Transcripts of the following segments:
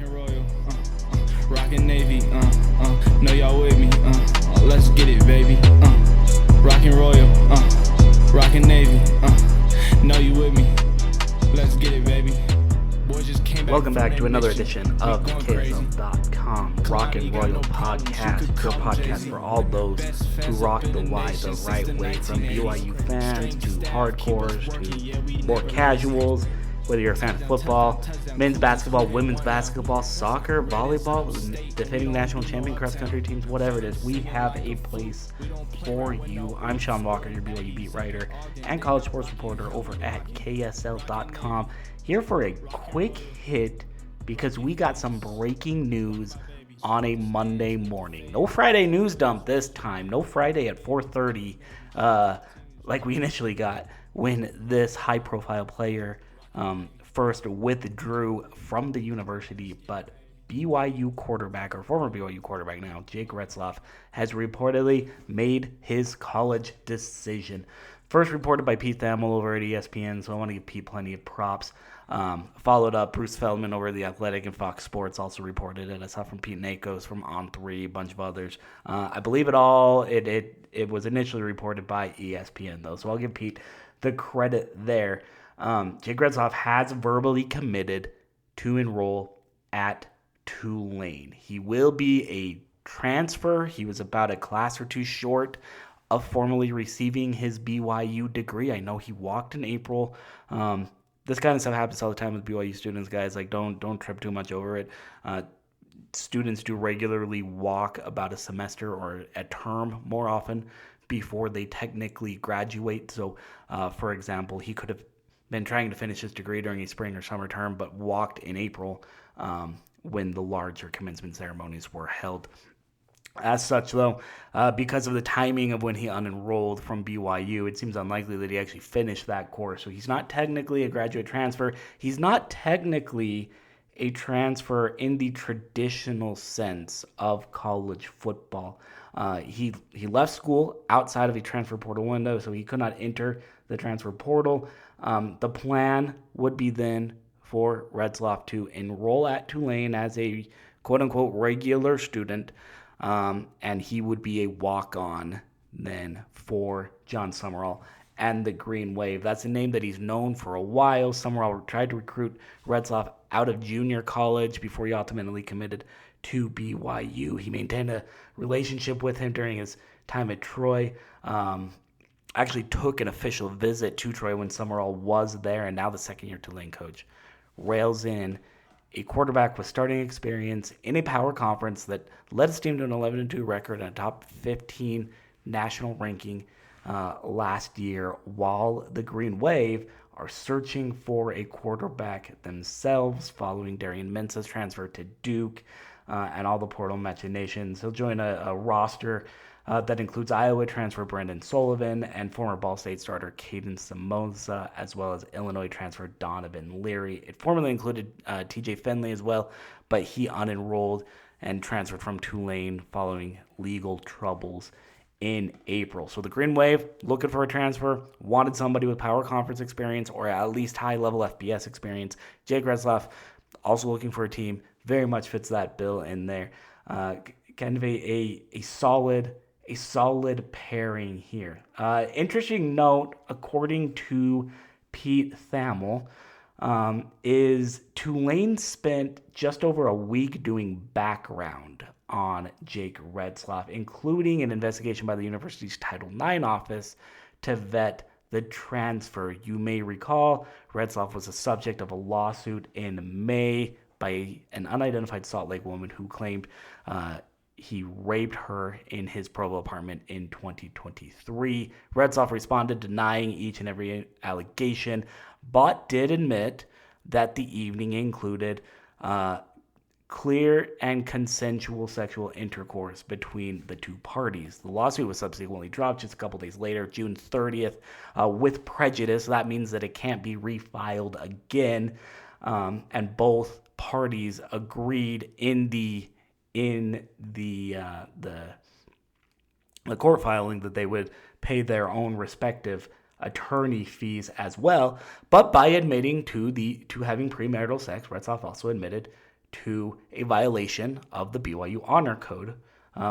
Rockin' Royal, rockin' Navy, know y'all with me, let's get it, baby, Rockin' Royal, rockin' Navy, know you with me, let's get it, baby. Boys just came back. Welcome back to another edition of the KSL.com Rockin' Royal Podcast, your podcast for all those who rock the Y the right way, from BYU fans to hardcores to more casuals. Whether you're a fan of football, men's basketball, women's basketball, soccer, volleyball, defending national champion cross-country teams, whatever it is, we have a place for you. I'm Sean Walker, your BYU beat writer and college sports reporter over at KSL.com, here for a quick hit because we got some breaking news on a Monday morning. No Friday news dump this time. No Friday at 4:30 like we initially got when this high-profile player first withdrew from the university, but BYU quarterback, or former BYU quarterback now, Jake Retzlaff, has reportedly made his college decision. First reported by Pete Thamel over at ESPN, so I want to give Pete plenty of props. Followed up, Bruce Feldman over at The Athletic and Fox Sports also reported it. I saw from Pete Nakos, from On3, a bunch of others. I believe it all. It was initially reported by ESPN, though, so I'll give Pete the credit there. Jake Retzlaff has verbally committed to enroll at Tulane. He will be a transfer. He was about a class or two short of formally receiving his BYU degree. I know he walked in April. This kind of stuff happens all the time with BYU students, guys. Like, don't trip too much over it. Students do regularly walk about a semester or a term more often before they technically graduate. So, for example, he could have been trying to finish his degree during a spring or summer term, but walked in April when the larger commencement ceremonies were held. As such, though, because of the timing of when he unenrolled from BYU, it seems unlikely that he actually finished that course. So he's not technically a graduate transfer. He's not technically a transfer in the traditional sense of college football. He left school outside of a transfer portal window, so he could not enter the transfer portal. The plan would be then for Retzlaff to enroll at Tulane as a quote-unquote regular student, and he would be a walk-on then for John Summerall and the Green Wave. That's a name that he's known for a while. Summerall tried to recruit Retzlaff out of junior college before he ultimately committed to BYU. He maintained a relationship with him during his time at Troy. Actually took an official visit to Troy when Summerall was there, and now the second-year Tulane coach rails in a quarterback with starting experience in a power conference that led his team to an 11-2 record and a top 15 national ranking last year, while the Green Wave are searching for a quarterback themselves following Darian Mensah's transfer to Duke and all the portal machinations. He'll join a roster that includes Iowa transfer Brendan Sullivan and former Ball State starter Caden Somoza, as well as Illinois transfer Donovan Leary. It formerly included TJ Finley as well, but he unenrolled and transferred from Tulane following legal troubles in April. So the Green Wave, looking for a transfer, wanted somebody with power conference experience or at least high-level FBS experience. Jake Retzlaff, also looking for a team, very much fits that bill in there. Kind of a solid pairing here. Interesting note, according to Pete Thamel, is Tulane spent just over a week doing background on Jake Retzlaff, including an investigation by the university's Title IX office to vet the transfer. You may recall Retzlaff was the subject of a lawsuit in May by an unidentified Salt Lake woman who claimed he raped her in his Provo apartment in 2023. Retzlaff responded denying each and every allegation, but did admit that the evening included clear and consensual sexual intercourse between the two parties. The lawsuit was subsequently dropped just a couple days later, June 30th, with prejudice. That means that it can't be refiled again, and both parties agreed in the court filing that they would pay their own respective attorney fees as well. But by admitting to having premarital sex, Retzlaff also admitted to a violation of the BYU Honor Code,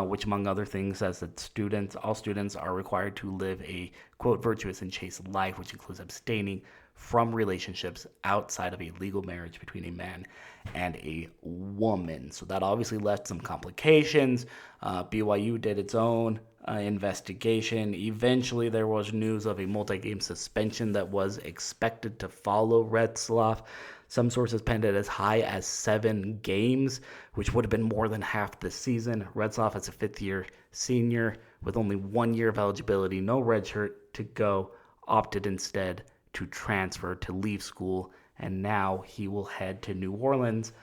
which, among other things, says that all students are required to live a, quote, virtuous and chaste life, which includes abstaining from relationships outside of a legal marriage between a man and a woman. So that obviously left some complications. BYU did its own investigation. Eventually, there was news of a multi-game suspension that was expected to follow Retzlaff. Some sources penned it as high as 7 games, which would have been more than half the season. Retzlaff, as a fifth-year senior with only 1 year of eligibility, no redshirt to go, opted instead to transfer, to leave school, and now he will head to New Orleans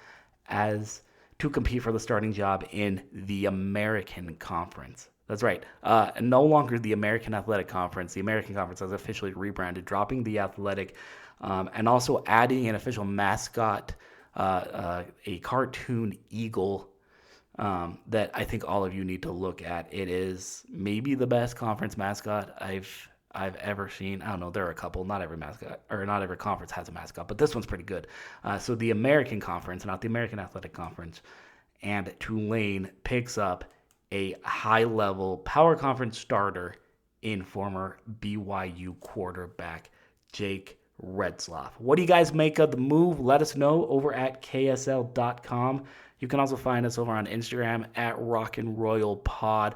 to compete for the starting job in the American Conference. That's right. No longer the American Athletic Conference. The American Conference has officially rebranded, dropping the athletic, and also adding an official mascot, a cartoon eagle that I think all of you need to look at. It is maybe the best conference mascot I've ever seen. I don't know. There are a couple. Not every mascot or not every conference has a mascot, but this one's pretty good. So the American Conference, not the American Athletic Conference, and Tulane picks up a high-level power conference starter in former BYU quarterback Jake Retzlaff. What do you guys make of the move? Let us know over at ksl.com. You can also find us over on Instagram at rockandroyalpod,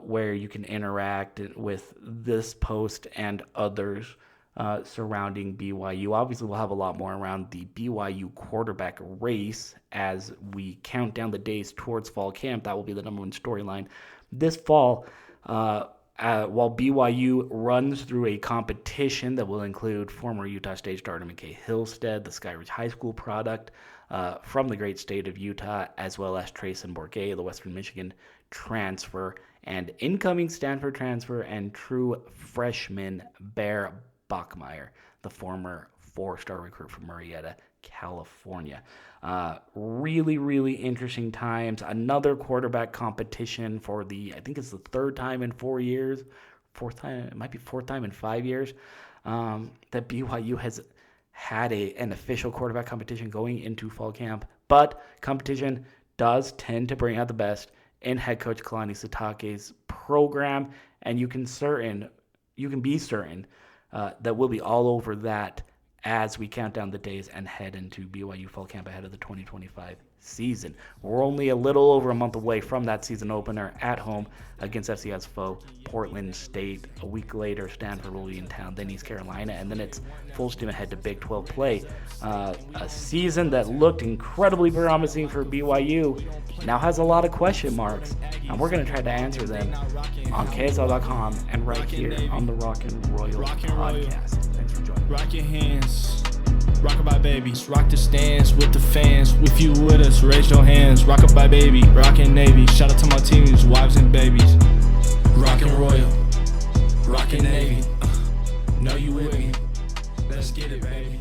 where you can interact with this post and others surrounding BYU. Obviously, we'll have a lot more around the BYU quarterback race as we count down the days towards fall camp. That will be the number one storyline this fall. While BYU runs through a competition that will include former Utah State starter McKay Hillstead, the Skyridge High School product from the great state of Utah, as well as Trayson Bourget, the Western Michigan transfer, and incoming Stanford transfer and true freshman Bear Bachmeier, the former 4-star recruit from Murrieta, California. Really, really interesting times. Another quarterback competition for I think it's the third time in 4 years. It might be fourth time in 5 years that BYU has had an official quarterback competition going into fall camp. But competition does tend to bring out the best in head coach Kalani Sitake's program, and you can be certain that we'll be all over that as we count down the days and head into BYU fall camp ahead of the 2025 season. We're only a little over a month away from that season opener at home against FCS foe Portland State. A week later, Stanford will be in town, then East Carolina, and then it's full steam ahead to Big 12 play. A season that looked incredibly promising for BYU now has a lot of question marks, and we're going to try to answer them on KSL.com and right here on the Rock and Royal podcast. Thanks for joining. Rock your hands. Rockabye babies, rock the stands with the fans. If you with us, raise your hands. Rockabye baby, rockin' Navy. Shout out to my teams, wives and babies. Rockin' Royal, rockin' Navy. Know you with me. Let's get it, baby.